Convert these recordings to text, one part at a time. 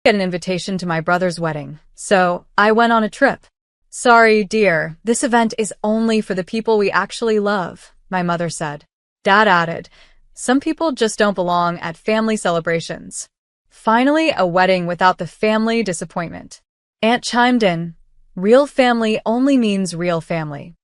Get an invitation to my brother's wedding, so I went on a trip. Sorry, dear, this event is only for the people we actually love, my mother said. Dad added, some people just don't belong at family celebrations. Finally, a wedding without the family disappointment. Aunt chimed in, real family only means real family.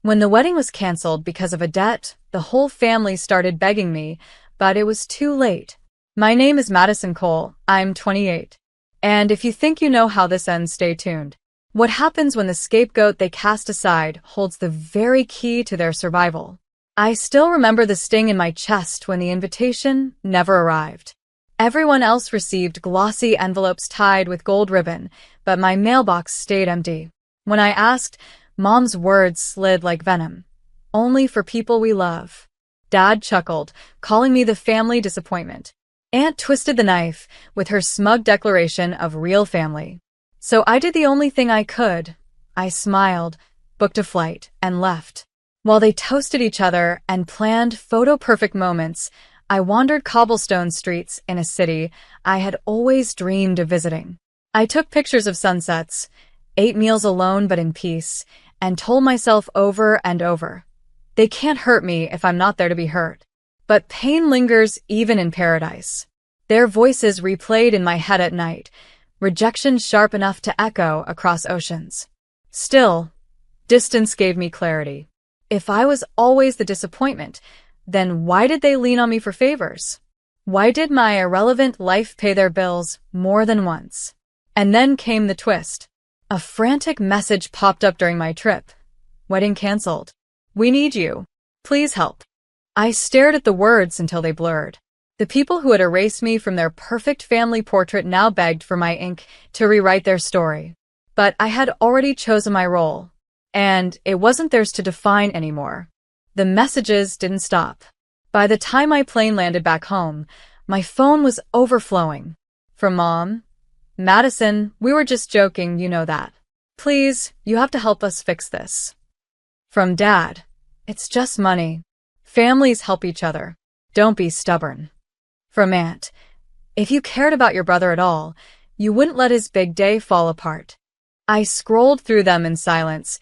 When the wedding was canceled because of a debt, the whole family started begging me, but it was too late. My name is Madison Cole, I'm 28. And if you think you know how this ends, stay tuned. What happens when the scapegoat they cast aside holds the very key to their survival? I still remember the sting in my chest when the invitation never arrived. Everyone else received glossy envelopes tied with gold ribbon, but my mailbox stayed empty. When I asked, Mom's words slid like venom. Only for people we love. Dad chuckled, calling me the family disappointment. Aunt twisted the knife with her smug declaration of real family. So I did the only thing I could. I smiled, booked a flight, and left. While they toasted each other and planned photo-perfect moments, I wandered cobblestone streets in a city I had always dreamed of visiting. I took pictures of sunsets, ate meals alone but in peace, and told myself over and over, they can't hurt me if I'm not there to be hurt. But pain lingers even in paradise. Their voices replayed in my head at night, rejection sharp enough to echo across oceans. Still, distance gave me clarity. If I was always the disappointment, then why did they lean on me for favors? Why did my irrelevant life pay their bills more than once? And then came the twist. A frantic message popped up during my trip. Wedding canceled. We need you. Please help. I stared at the words until they blurred. The people who had erased me from their perfect family portrait now begged for my ink to rewrite their story. But I had already chosen my role, and it wasn't theirs to define anymore. The messages didn't stop. By the time my plane landed back home, my phone was overflowing. From Mom, Madison, we were just joking, you know that. Please, you have to help us fix this. From Dad, it's just money. Families help each other. Don't be stubborn. From Aunt, if you cared about your brother at all, you wouldn't let his big day fall apart. I scrolled through them in silence,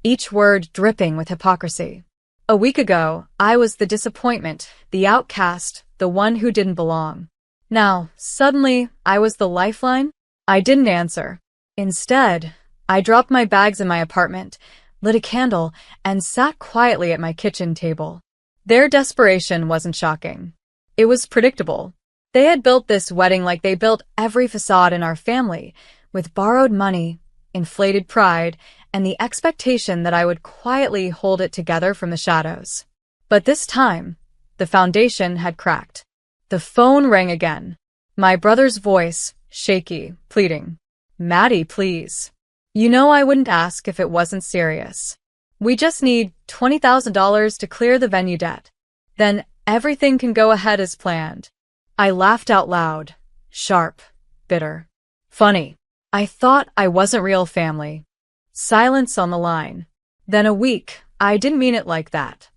each word dripping with hypocrisy. A week ago, I was the disappointment, the outcast, the one who didn't belong. Now, suddenly, I was the lifeline? I didn't answer. Instead, I dropped my bags in my apartment, lit a candle, and sat quietly at my kitchen table. Their desperation wasn't shocking. It was predictable. They had built this wedding like they built every facade in our family, with borrowed money, inflated pride, and the expectation that I would quietly hold it together from the shadows. But this time, the foundation had cracked. The phone rang again. My brother's voice, shaky, pleading. Maddie, please. You know I wouldn't ask if it wasn't serious. We just need $20,000 to clear the venue debt. Then everything can go ahead as planned. I laughed out loud, sharp, bitter. Funny. I thought I wasn't real family. Silence on the line. Then a week, I didn't mean it like that.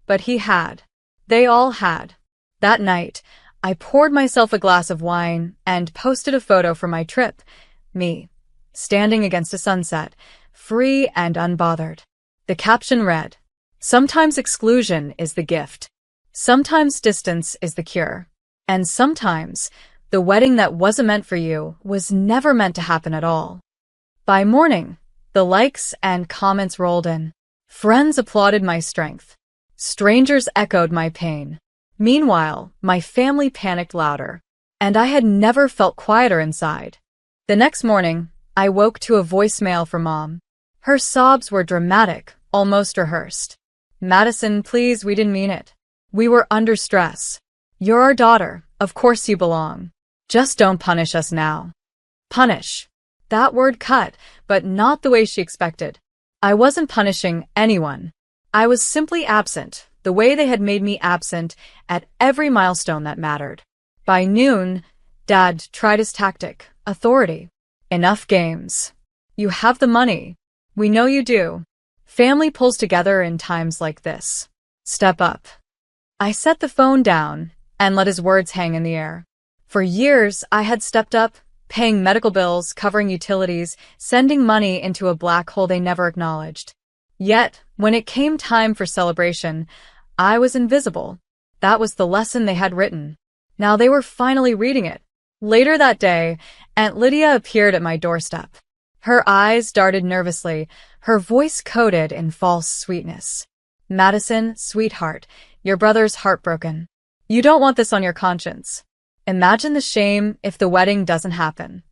But he had. They all had. That night, I poured myself a glass of wine and posted a photo from my trip. Me, standing against a sunset, free and unbothered. The caption read, sometimes exclusion is the gift. Sometimes distance is the cure. And sometimes, the wedding that wasn't meant for you was never meant to happen at all. By morning, the likes and comments rolled in. Friends applauded my strength. Strangers echoed my pain. Meanwhile, my family panicked louder. And I had never felt quieter inside. The next morning, I woke to a voicemail from Mom. Her sobs were dramatic, almost rehearsed. Madison, please, we didn't mean it. We were under stress. You're our daughter, of course you belong. Just don't punish us now. Punish. That word cut, but not the way she expected. I wasn't punishing anyone. I was simply absent, the way they had made me absent at every milestone that mattered. By noon, Dad tried his tactic, authority. Enough games. You have the money. We know you do. Family pulls together in times like this. Step up. I set the phone down and let his words hang in the air. For years, I had stepped up, paying medical bills, covering utilities, sending money into a black hole they never acknowledged. Yet, when it came time for celebration, I was invisible. That was the lesson they had written. Now they were finally reading it. Later that day, Aunt Lydia appeared at my doorstep. Her eyes darted nervously, her voice coated in false sweetness. "Madison, sweetheart, your brother's heartbroken. You don't want this on your conscience. Imagine the shame if the wedding doesn't happen."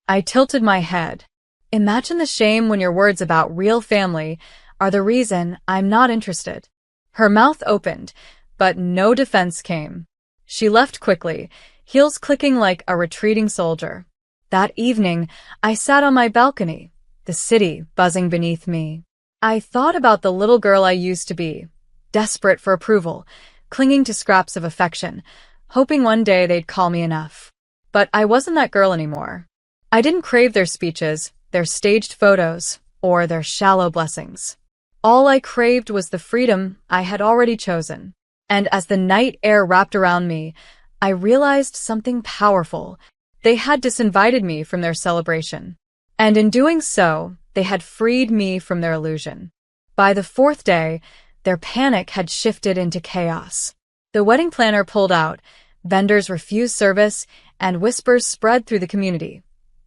I tilted my head. Imagine the shame when your words about real family are the reason I'm not interested. Her mouth opened, but no defense came. She left quickly, heels clicking like a retreating soldier. That evening, I sat on my balcony, the city buzzing beneath me. I thought about the little girl I used to be, desperate for approval, clinging to scraps of affection, hoping one day they'd call me enough. But I wasn't that girl anymore. I didn't crave their speeches, their staged photos, or their shallow blessings. All I craved was the freedom I had already chosen. And as the night air wrapped around me, I realized something powerful. They had disinvited me from their celebration. And in doing so, they had freed me from their illusion. By the fourth day, their panic had shifted into chaos. The wedding planner pulled out, vendors refused service, and whispers spread through the community.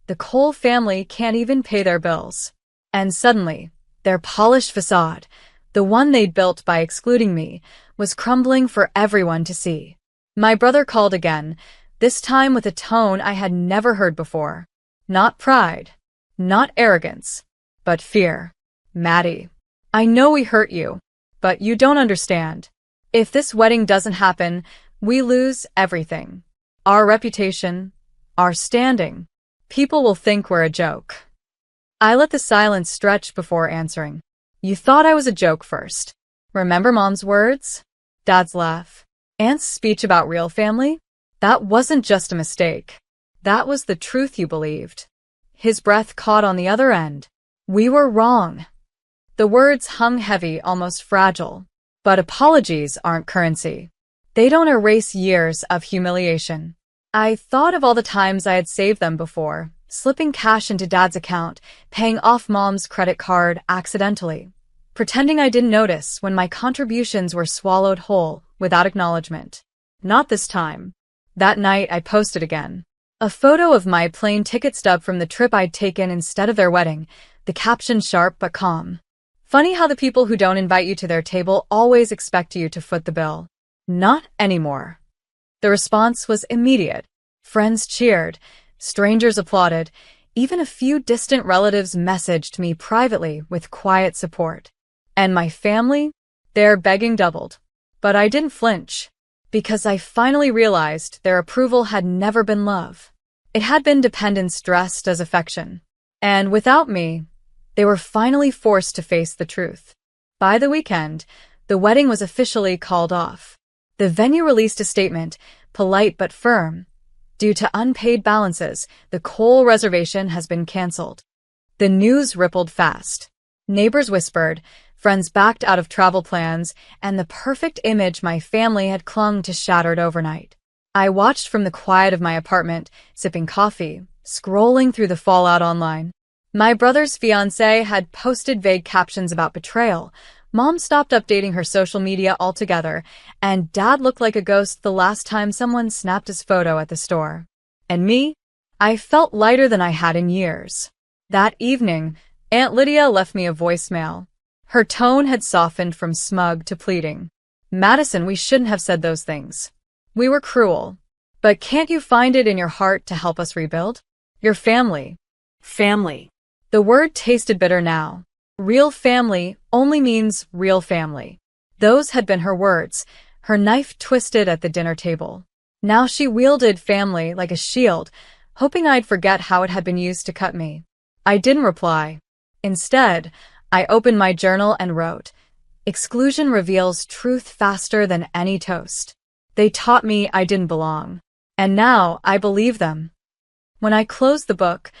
The Cole family can't even pay their bills. And suddenly, their polished facade, the one they'd built by excluding me, was crumbling for everyone to see. My brother called again, this time with a tone I had never heard before. Not pride, not arrogance, but fear. "Maddie, I know we hurt you, but you don't understand. If this wedding doesn't happen, we lose everything. Our reputation, our standing. People will think we're a joke." I let the silence stretch before answering. "You thought I was a joke first. Remember Mom's words? Dad's laugh? Aunt's speech about real family? That wasn't just a mistake. That was the truth you believed." His breath caught on the other end. "We were wrong." The words hung heavy, almost fragile. But apologies aren't currency. They don't erase years of humiliation. I thought of all the times I had saved them before, slipping cash into Dad's account, paying off Mom's credit card accidentally, pretending I didn't notice when my contributions were swallowed whole without acknowledgement. Not this time. That night, I posted again. A photo of my plane ticket stub from the trip I'd taken instead of their wedding, the caption sharp but calm. "Funny how the people who don't invite you to their table always expect you to foot the bill. Not anymore." The response was immediate. Friends cheered, strangers applauded, even a few distant relatives messaged me privately with quiet support. And my family? Their begging doubled. But I didn't flinch, because I finally realized their approval had never been love. It had been dependence dressed as affection. And without me, they were finally forced to face the truth. By the weekend, the wedding was officially called off. The venue released a statement, polite but firm. "Due to unpaid balances, the Cole reservation has been canceled." The news rippled fast. Neighbors whispered, friends backed out of travel plans, and the perfect image my family had clung to shattered overnight. I watched from the quiet of my apartment, sipping coffee, scrolling through the fallout online. My brother's fiancé had posted vague captions about betrayal. Mom stopped updating her social media altogether, and Dad looked like a ghost the last time someone snapped his photo at the store. And me? I felt lighter than I had in years. That evening, Aunt Lydia left me a voicemail. Her tone had softened from smug to pleading. "Madison, we shouldn't have said those things. We were cruel. But can't you find it in your heart to help us rebuild? Your family." Family. The word tasted bitter now. Real family only means real family. Those had been her words, her knife twisted at the dinner table. Now she wielded family like a shield, hoping I'd forget how it had been used to cut me. I didn't reply. Instead, I opened my journal and wrote, "Exclusion reveals truth faster than any toast. They taught me I didn't belong. And now I believe them." When I closed the book,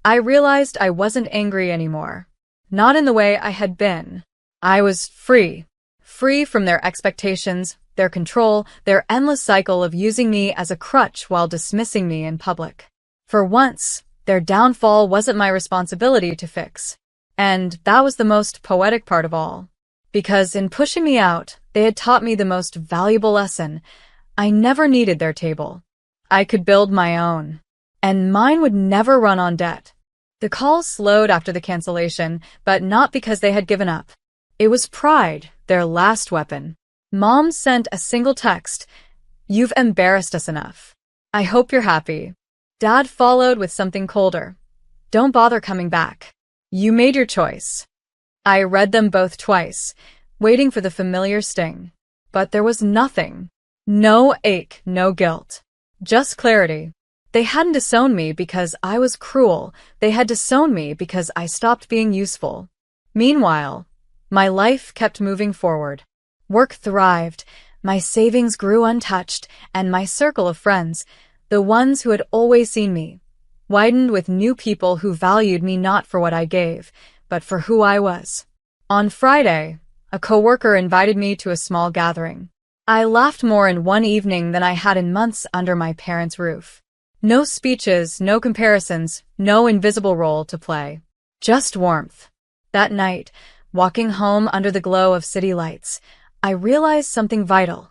I realized I wasn't angry anymore. Not in the way I had been. I was free. Free from their expectations, their control, their endless cycle of using me as a crutch while dismissing me in public. For once, their downfall wasn't my responsibility to fix. And that was the most poetic part of all. Because in pushing me out, they had taught me the most valuable lesson. I never needed their table. I could build my own. And mine would never run on debt. The calls slowed after the cancellation, but not because they had given up. It was pride, their last weapon. Mom sent a single text, "You've embarrassed us enough. I hope you're happy." Dad followed with something colder. "Don't bother coming back. You made your choice." I read them both twice, waiting for the familiar sting. But there was nothing. No ache, no guilt. Just clarity. They hadn't disowned me because I was cruel. They had disowned me because I stopped being useful. Meanwhile, my life kept moving forward. Work thrived, my savings grew untouched, and my circle of friends, the ones who had always seen me, widened with new people who valued me not for what I gave, but for who I was. On Friday, a coworker invited me to a small gathering. I laughed more in one evening than I had in months under my parents' roof. No speeches, no comparisons, no invisible role to play. Just warmth. That night, walking home under the glow of city lights, I realized something vital.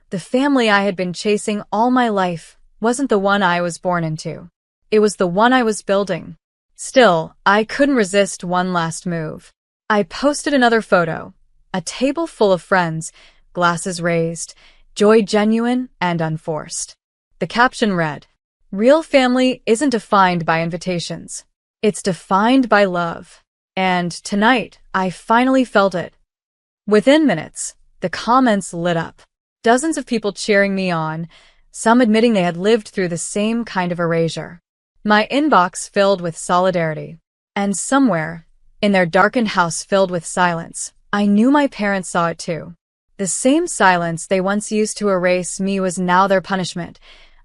The family I had been chasing all my life wasn't the one I was born into. It was the one I was building. Still, I couldn't resist one last move. I posted another photo. A table full of friends, glasses raised, joy genuine and unforced. The caption read, "Real family isn't defined by invitations. It's defined by love." And tonight, I finally felt it. Within minutes, the comments lit up. Dozens of people cheering me on, some admitting they had lived through the same kind of erasure. My inbox filled with solidarity. And somewhere, in their darkened house filled with silence, I knew my parents saw it too. The same silence they once used to erase me was now their punishment.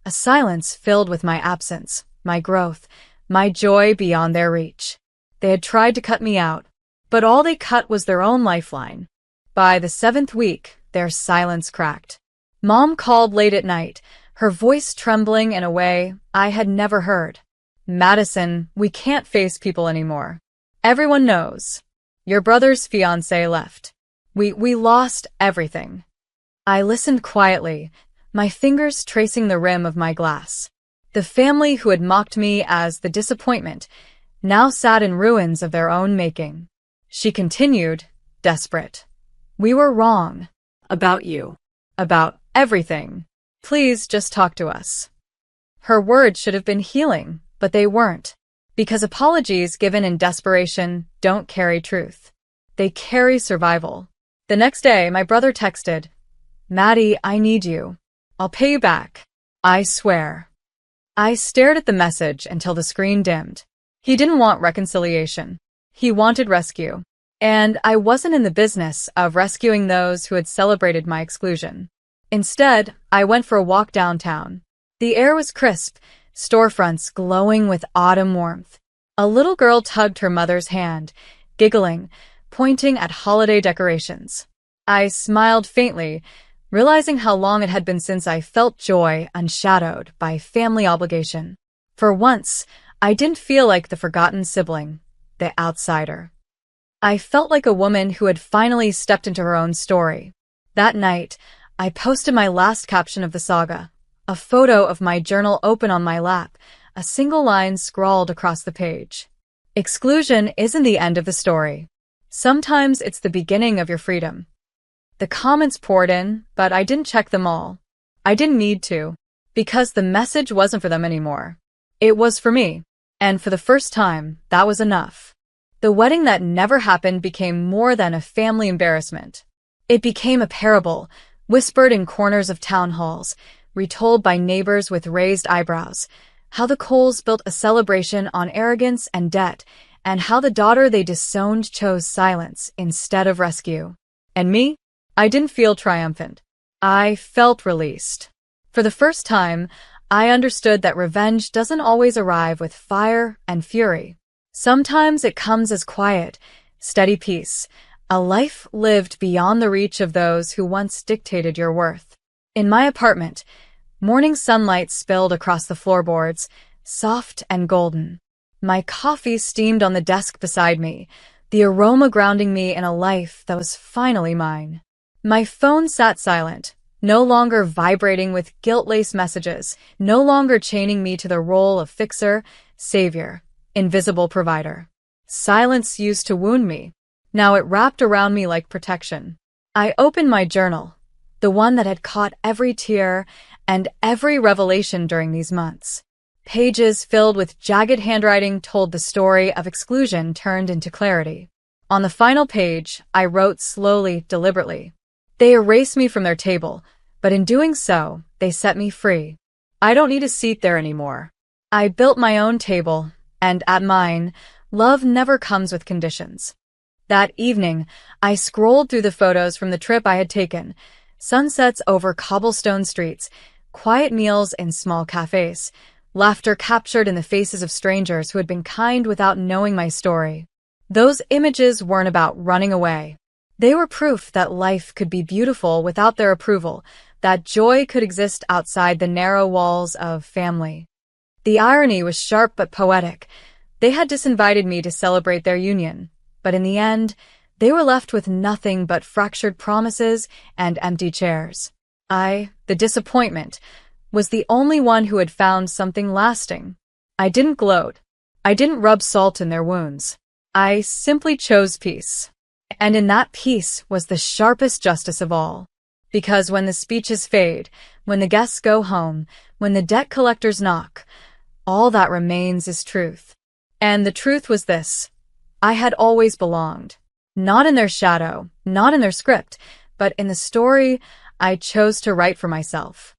A silence filled with my absence, my growth, my joy beyond their reach. They had tried to cut me out, but all they cut was their own lifeline. By the 7th week, their silence cracked. Mom called late at night, her voice trembling in a way I had never heard. "Madison, we can't face people anymore. Everyone knows. Your brother's fiancé left. We lost everything." I listened quietly, my fingers tracing the rim of my glass. The family who had mocked me as the disappointment now sat in ruins of their own making. She continued, desperate. "We were wrong. About you. About everything. Please just talk to us." Her words should have been healing, but they weren't. Because apologies given in desperation don't carry truth. They carry survival. The next day, my brother texted, "Maddie, I need you. I'll pay you back. I swear." I stared at the message until the screen dimmed. He didn't want reconciliation. He wanted rescue. And I wasn't in the business of rescuing those who had celebrated my exclusion. Instead, I went for a walk downtown. The air was crisp, storefronts glowing with autumn warmth. A little girl tugged her mother's hand, giggling, pointing at holiday decorations. I smiled faintly, realizing how long it had been since I felt joy unshadowed by family obligation. For once, I didn't feel like the forgotten sibling, the outsider. I felt like a woman who had finally stepped into her own story. That night, I posted my last caption of the saga, a photo of my journal open on my lap, a single line scrawled across the page. Exclusion isn't the end of the story. Sometimes it's the beginning of your freedom. The comments poured in, but I didn't check them all. I didn't need to, because the message wasn't for them anymore. It was for me, and for the first time, that was enough. The wedding that never happened became more than a family embarrassment. It became a parable, whispered in corners of town halls, retold by neighbors with raised eyebrows, how the Coles built a celebration on arrogance and debt, and how the daughter they disowned chose silence instead of rescue. And me? I didn't feel triumphant. I felt released. For the first time, I understood that revenge doesn't always arrive with fire and fury. Sometimes it comes as quiet, steady peace, a life lived beyond the reach of those who once dictated your worth. In my apartment, morning sunlight spilled across the floorboards, soft and golden. My coffee steamed on the desk beside me, the aroma grounding me in a life that was finally mine. My phone sat silent, no longer vibrating with guilt-laced messages, no longer chaining me to the role of fixer, savior, invisible provider. Silence used to wound me. Now it wrapped around me like protection. I opened my journal, the one that had caught every tear and every revelation during these months. Pages filled with jagged handwriting told the story of exclusion turned into clarity. On the final page, I wrote slowly, deliberately. They erased me from their table, but in doing so, they set me free. I don't need a seat there anymore. I built my own table, and at mine, love never comes with conditions. That evening, I scrolled through the photos from the trip I had taken, sunsets over cobblestone streets, quiet meals in small cafes, laughter captured in the faces of strangers who had been kind without knowing my story. Those images weren't about running away. They were proof that life could be beautiful without their approval, that joy could exist outside the narrow walls of family. The irony was sharp but poetic. They had disinvited me to celebrate their union, but in the end, they were left with nothing but fractured promises and empty chairs. I, the disappointment, was the only one who had found something lasting. I didn't gloat. I didn't rub salt in their wounds. I simply chose peace. And in that peace was the sharpest justice of all. Because when the speeches fade, when the guests go home, when the debt collectors knock, all that remains is truth. And the truth was this: I had always belonged. Not in their shadow, not in their script, but in the story I chose to write for myself.